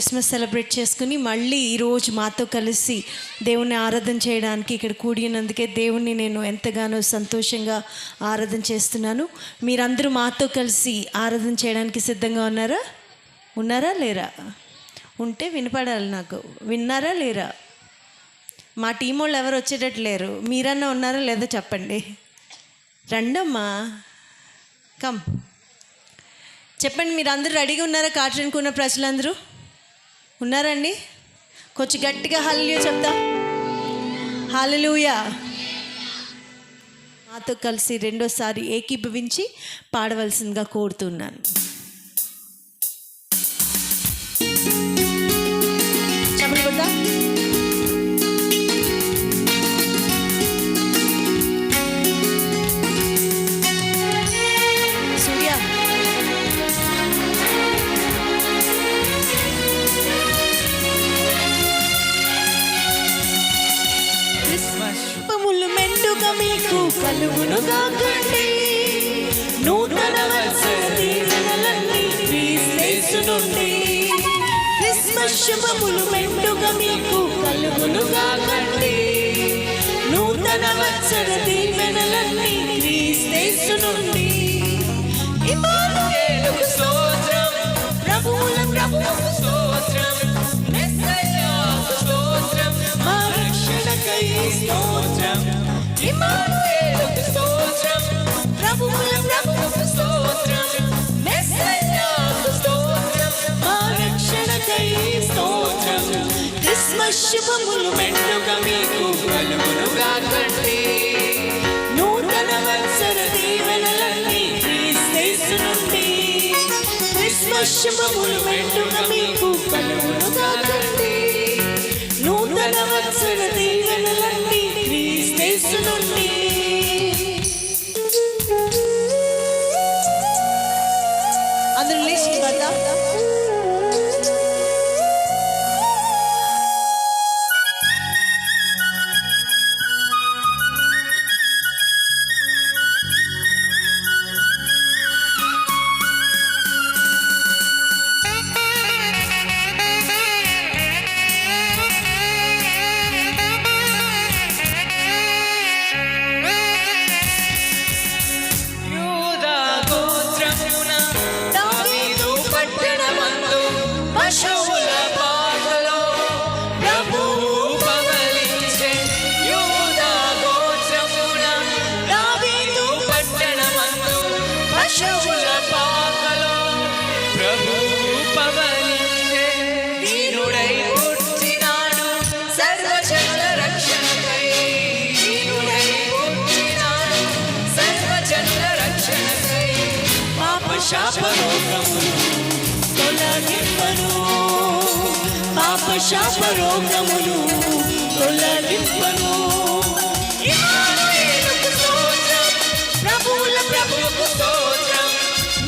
Christmas celebrate చేసుకుని మళ్ళీ ఈరోజు మాతో కలిసి దేవుణ్ణి ఆరాధన చేయడానికి ఇక్కడ కూడినందుకే దేవుణ్ణి నేను ఎంతగానో సంతోషంగా ఆరాధన చేస్తున్నాను. మీరందరూ మాతో కలిసి ఆరాధన చేయడానికి సిద్ధంగా ఉన్నారా లేరా? ఉంటే వినపడాలి నాకు. విన్నారా లేరా? మా టీం వాళ్ళు ఎవరు వచ్చేటట్టు లేరు. మీరన్నా ఉన్నారా లేదా చెప్పండి. రండమ్మా, కమ్ చెప్పండి. మీరు అందరూ రెడీగా ఉన్నారా? కాటన్కు ఉన్న ప్రజలందరూ ఉన్నారండి? కొంచెం గట్టిగా హల్లెలూయా చెప్తాం. హల్లెలూయా. మాతో కలిసి రెండోసారి ఏకీభవించి పాడవలసిందిగా కోరుతున్నాను. చెప్పండి కొద్దా. మీకు కలుగునుగా కండి నూతన వత్సర దీవెనలన్నీ క్రీస్తు నుండి. క్రిస్మస్ శుభములు మెండుగా మీకు కలుగునుగా కండి నూతన వత్సర దీవెనలన్నీ క్రీస్తు నుండి. ఇమ్మానుయేలుకు స్తోత్రం, ప్రభువులకు స్తోత్రం, మెస్సయ్యాకు స్తోత్రం, మా రక్షణకై స్తోత్రం. ఇమ్మానుయేలుకు స్తోత్రం, ప్రభువులకు స్తోత్రం, మెస్సయ్యాకు స్తోత్రం, మా రక్షణకై స్తోత్రం. క్రిస్మస్ శుభములు మెండుగా మీకు కలుగునుగా కండి నూతన వత్సర దీవెనలన్నీ క్రీస్తు నుండి. క్రిస్మస్ శుభములు మెండుగా మీకు కలుగునుగా కండి నూతన వత్సర దీవెనలన్నీ క్రీస్తు నుండి. అందరూ లేచి కదా. శాపరోగములు తొలగింపను, పాప శాపరోగములు తొలగింపను. ఇమ్మానుయేలుకు స్తోత్రం, ప్రభువులకు స్తోత్రం,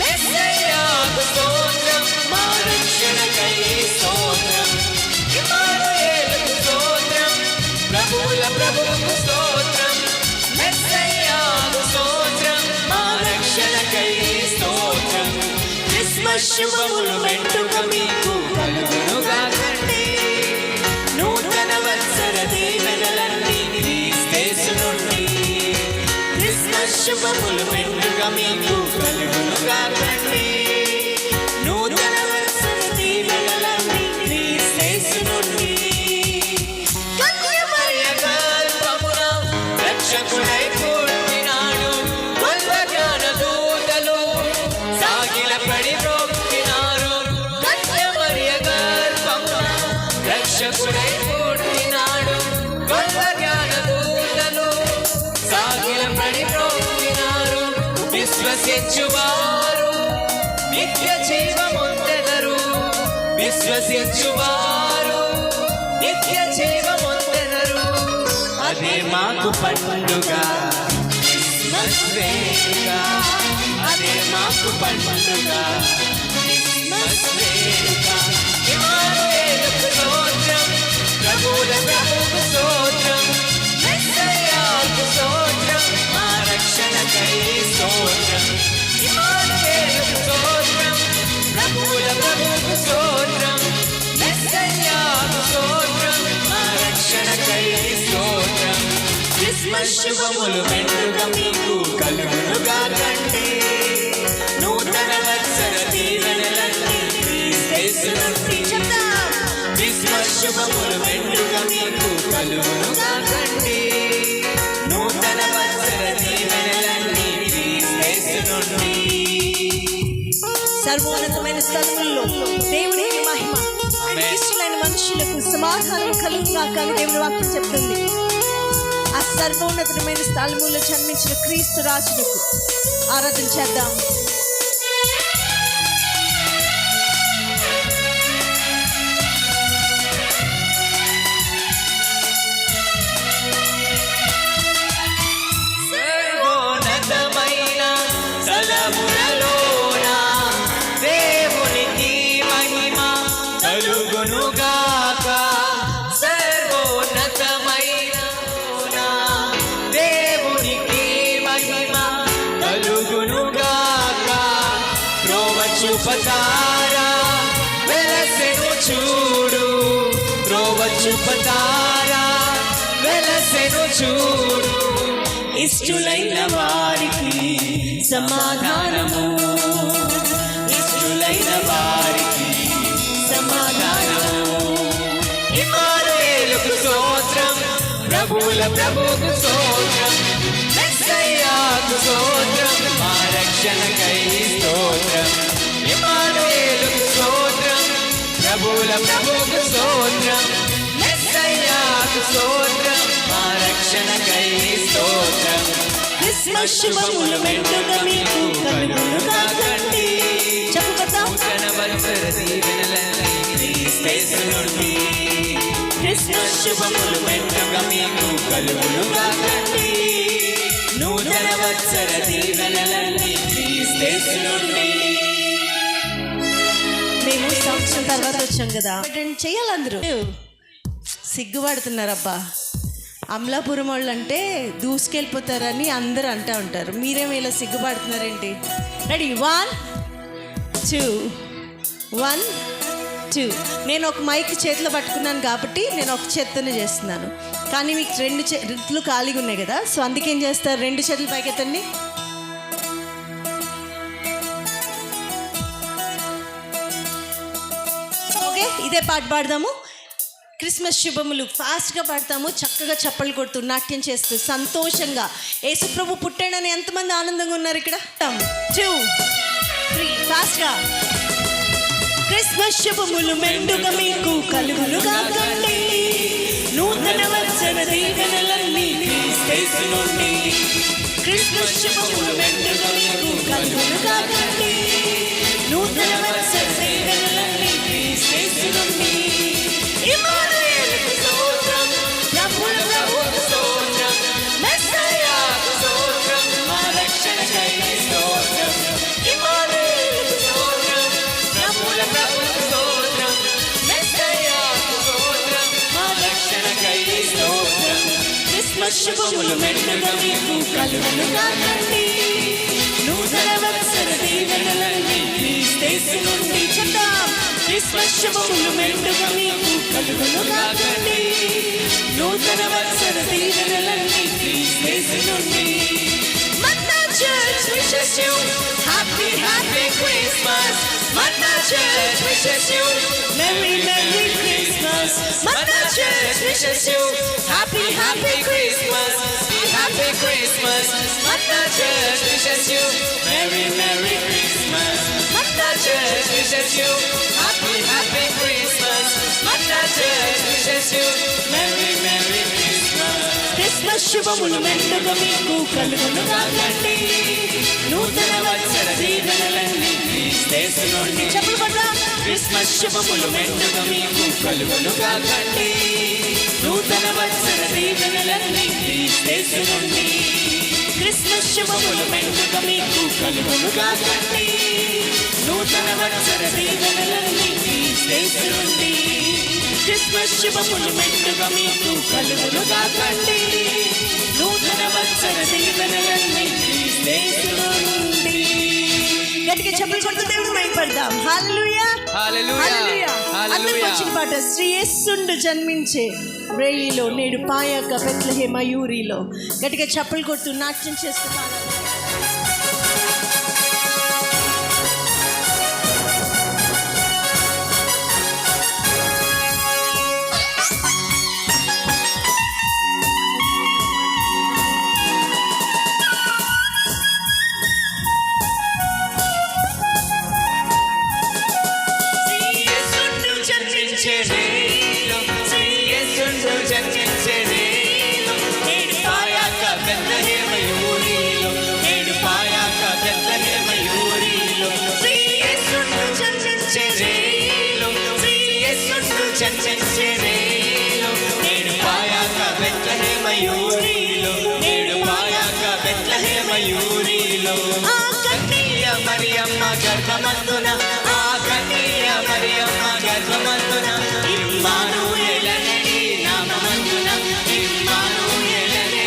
మెస్సయ్యాకు స్తోత్రం, మా రక్షణకై స్తోత్రం. ఇమ్మానుయేలుకు స్తోత్రం, ప్రభువులకు స్తోత్రం, మెస్సయ్యాకు స్తోత్రం, మా రక్షణకై స్తోత్రం. క్రిస్మస్ శుభములు మెండుగా మీకు కలుగునుగా కండి నూతన వత్సర దీవెనలన్నీ క్రీస్తు నుండి. క్రిస్మస్ శుభములు మెండుగా మీకు కలుగునుగా కండి నూతన వత్సర దీవెనలన్నీ క్రీస్తు నుండి. కన్యమరియ గర్భమున రక్షకుడై పుట్టినాడు, గొల్వజ్ఞాన దూతలు సాగిలపడి బ్రొక్కినారు. కన్యమరియ గర్భమున రక్షకుడై పుట్టినాడు, గొల్వజ్ఞాన దూతలు సాగిలపడి బ్రొక్కినారు. విశ్వసించువారు నిత్య జీవమొందెదరు, విశ్వసించువారు నిత్య జీవమొందెదరు. అదే మాకు పండుగ క్రిస్మస్ వేడుక, అదే మాకు పండుగ క్రిస్మస్ వేడుక. ఇమ్మానుయేలుకు స్తోత్రం, ప్రభువులకు స్తోత్రం, మెస్సయ్యాకు స్తోత్రం, మా రక్షణకై స్తోత్రం. ఇమ్మానుయేలుకు స్తోత్రం, ప్రభువులకు స్తోత్రం, క్రిస్మస్ శుభములు మెండుగా మీకు కలుగును కాకండి. నూతన వత్సర దీవెనలన్నీ క్రీస్తు నుండి. క్రిస్మస్ శుభములు మెండుగా మీకు కలుగును కాకండి. నూతన వత్సర దీవెనలన్నీ క్రీస్తు నుండి. సర్వోన్నతమైన స్థలముల్లో దేవునికి మహిమ, ఇష్టమైన మనుషులకు సమాధానం కలుగుగా కానీ దేవుని వాక్యం చెప్తుంది. ఆ సర్వోన్నతమైన స్థలముల్లో జన్మించిన క్రీస్తు రాజులకు ఆరాధన చేద్దాం. సర్వోన్నతమైన స్థలములలోన దేవునికి మహిమ కలుగునుగాక. సర్వోన్నతమైన దేవునికి మహిమ కలుగునుగాక. త్రోవ చూపతారా వెలసెను చూడు, త్రోవ చూపతారా వెలసెను చూడు. ఇష్టులైన వారికి సమాధానము, ఇష్టులైన వారికి సమాధానము. ఇమ్మానుయేలుకు స్తోత్రం, ప్రభువుల ప్రభువుకు స్తోత్రం, మెస్సయ్యాకు స్తోత్రం, మా రక్షణకై స్తోత్రం. ఇమ్మానుయేలుకు స్తోత్రం, ప్రభువుల ప్రభువుకు స్తోత్రం, మెస్సయ్యాకు స్తోత్రం, మా రక్షణకై స్తోత్రం. క్రిస్మస్ శుభములు మెండుగా మీకు కలుగును కాకండి. చెప్పుకుందాం. నూతన వత్సర దీవెనలన్నీ క్రీస్తు నుండి. క్రిస్మస్ శుభములు మెండుగా మీకు కలుగును కాకండి. నూతన వత్సర దీవెనలన్నీ క్రీస్తు నుండి. మేము సంవత్సరం తర్వాత వచ్చాం కదా, చేయాలి. అందరూ సిగ్గుపడుతున్నారబ్బా. అమలాపురం వాళ్ళు అంటే దూసుకెళ్ళిపోతారని అందరూ అంటూ ఉంటారు. మీరేమో ఇలా సిగ్గుపడుతున్నారేంటి? రెడీ, 1 2 1 2. నేను ఒక మైక్ చేతిలో పట్టుకున్నాను కాబట్టి నేను ఒక చేత్తోనే చేస్తున్నాను. కానీ మీకు 2 చేతులు ఖాళీగా ఉన్నాయి కదా, సో అందుకేం చేస్తారు, 2 చేతులు పైకెత్తండి. ఓకే, ఇదే పాట పాడదాము. క్రిస్మస్ శుభములు ఫాస్ట్గా పాడతాము, చక్కగా చప్పలు కొడుతూ నాట్యం చేస్తూ సంతోషంగా. యేసుప్రభు పుట్టాడని ఎంతమంది ఆనందంగా ఉన్నారు ఇక్కడ? 2 3 ఫాస్ట్గా. క్రిస్మస్ శుభములు మెండుగా మీకు కలుగును కాకండి. నూతన వత్సర దీవెనలన్నీ క్రీస్తు నుండి. క్రిస్మస్ శుభములు మెండుగా మీకు కలుగును కాకండి. నూతన వత్సర దీవెనలన్నీ క్రీస్తు నుండి. ఇమ్మానుయేలుకు స్తోత్రం, ప్రభువుల ప్రభువుకు స్తోత్రం, మెస్సయ్యాకు స్తోత్రం, మా రక్షణకై స్తోత్రం. ఇమ్మానుయేలుకు స్తోత్రం, ప్రభువుల ప్రభువుకు స్తోత్రం, మెస్సయ్యాకు స్తోత్రం, మా రక్షణకై స్తోత్రం. క్రిస్మస్ శుభములు మెండుగా మీకు కలుగును కాకండి. నూతన వత్సర దీవెనలన్నీ క్రీస్తు నుండి. చెప్తాం. క్రిస్మస్ శుభములు మెండుగా మీకు కలుగును కాకండి. నూతన వత్సర దీవెనలన్నీ క్రీస్తు నుండి. Manna Church wishes you happy happy Christmas. Manna Church wishes you merry merry Christmas. Manna Church wishes you happy happy Christmas. Happy Christmas. Manna Church wishes you merry merry Christmas. Manna Church wishes you happy happy Christmas. Manna Church wishes you merry merry Christmas. Christmas శుభములు మెండుగా మీకు కలుగును కాకండి. నూతన వత్సర దీవెనలన్నీ క్రీస్తు నుండి. చెప్పులు పడదాం. క్రిస్మస్ శుభములు మెండుగా మీకు కలుగును కాకండి. నూతన వత్సర దీవెనలన్నీ క్రీస్తు నుండి. క్రిస్మస్ శుభములు మెండుగా మీకు కలుగును కాకండి. నూతన వత్సర దీవెనలన్నీ క్రీస్తు నుండి. క్రిస్మస్ శుభములు మెండుగా మీకు కలుగును కాకండి. నూతన వత్సర దీవెనలన్నీ క్రీస్తు నుండి. గట్టిగా చప్పట్లు కొడుతూ దేవుని మహిమపడదాం. హల్లెలూయా హల్లెలూయా హల్లెలూయా. అందరూ వచ్చిన పాట శ్రీ యేసుండు జన్మించే బ్రేయిలో నేడు పాయాక బెత్లెహే మయూరిలో. గట్టిగా చప్పలు కొడుతూ నాట్యం చేస్తూ పాడాలి. మరియమ్మ గర్భమందున ఆ కన్య మరియమ్మ గర్భమందున ఇమ్మానుయేలనని నామమందున ఇమ్మానుయేలనని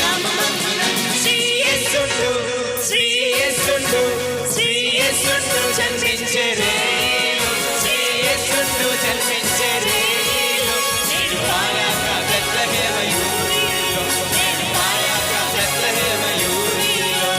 నామమందున శ్రీ యేసుండు శ్రీ యేసుండు శ్రీ యేసుండు జన్మించెరే శ్రీ యేసుండు జన్మించెరే నేడు పాయాక బెత్లెహేమ యూరిలో నేడు పాయాక బెత్లెహేమ యూరిలో.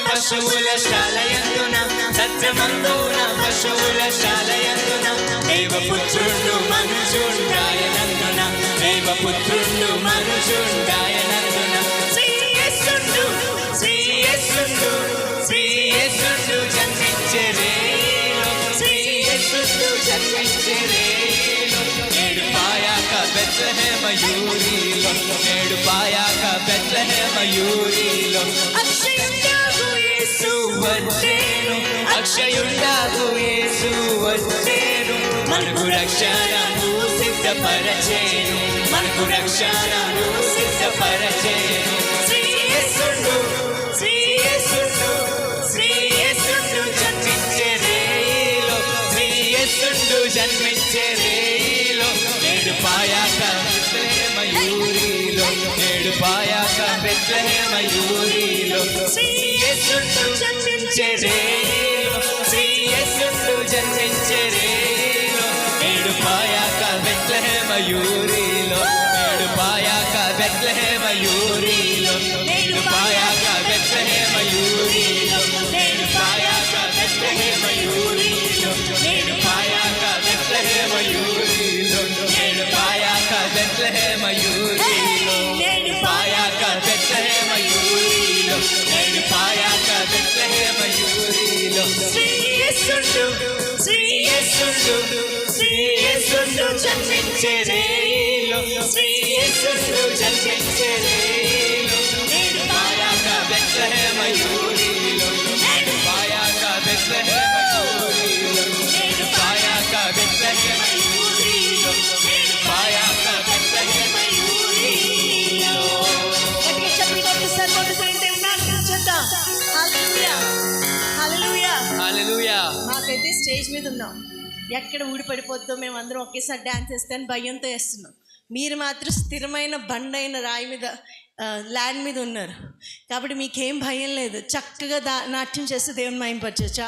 పశువుల శాలయందున సత్యమందున పశువుల శాలయందున దేవపుత్రుడు మనుజుండాయనందున దేవపుత్రుడు మనుజుండాయనందున శ్రీ యేసుండు శ్రీ యేసుండు శ్రీ యేసుండు జన్మించెరే శ్రీ యేసుండు జన్మించెరే నేడు పాయాక బెత్లెహేమ యూరిలో నేడు పాయాక బెత్లెహేమ యూరిలో. అక్షయుండాగు యేసు వచ్చేను మనకు రక్షణను సిద్ధపరచేను మనకు రక్షణను సిద్ధపరచేను శ్రీ యేసుండు శ్రీ యేసుండు శ్రీ యేసుండు జన్మించెరేలో శ్రీ యేసుండు జన్మించెరేలో నేడు పాయాక బెత్లెహేమ యూరిలో నేడు పాయాక బెత్లెహేమ యూరిలో శ్రీ యేసుండు జన్మించెరేలో శ్రీ యేసుండు జన్మించెరేలో నేడు పాయాక బెత్లెహేమ యూరిలో నేడు పాయాక బెత్లెహేమ యూరిలో నేడు పాయాక బెత్లెహేమ యూరిలో నేడు పాయాక బెత్లెహేమ యూరిలో నేడు పాయాక బెత్లెహేమ యూరిలో నేడు పాయాక బెత్లెహేమ యూరిలో నేడు పాయాక బెత్లెహేమ యూరిలో నేడు పాయాక బెత్లెహేమ యూరిలో శ్రీ యేసుండు శ్రీ యేసుండు శ్రీ యేసుండు జన్మించెరేలో శ్రీ యేసుండు జన్మించెరేలో నేడు పాయాక బెత్లెహేమ యూరిలో నేడు పాయాక బెత్లెహేమ యూరిలో నేడు పాయాక బెత్లెహేమ యూరిలో నేడు పాయాక బెత్లెహేమ యూరిలో. గట్టిగా చప్పలు కొడుతూ సరికొడుతూ నాట్యం చేద్దాం. హల్లెలూయా హల్లెలూయా హల్లెలూయా. మాకైతే స్టేజ్ మీద ఉన్నాం, ఎక్కడ ఊడిపడిపోద్దో మేము అందరం ఒకేసారి డ్యాన్స్ వేస్తాను భయంతో వేస్తున్నాం. మీరు మాత్రం స్థిరమైన బండైన రాయి మీద ల్యాండ్ మీద ఉన్నారు కాబట్టి మీకేం భయం లేదు. చక్కగా నాట్యం చేస్తే దేవుని మహిమపరచవచ్చు.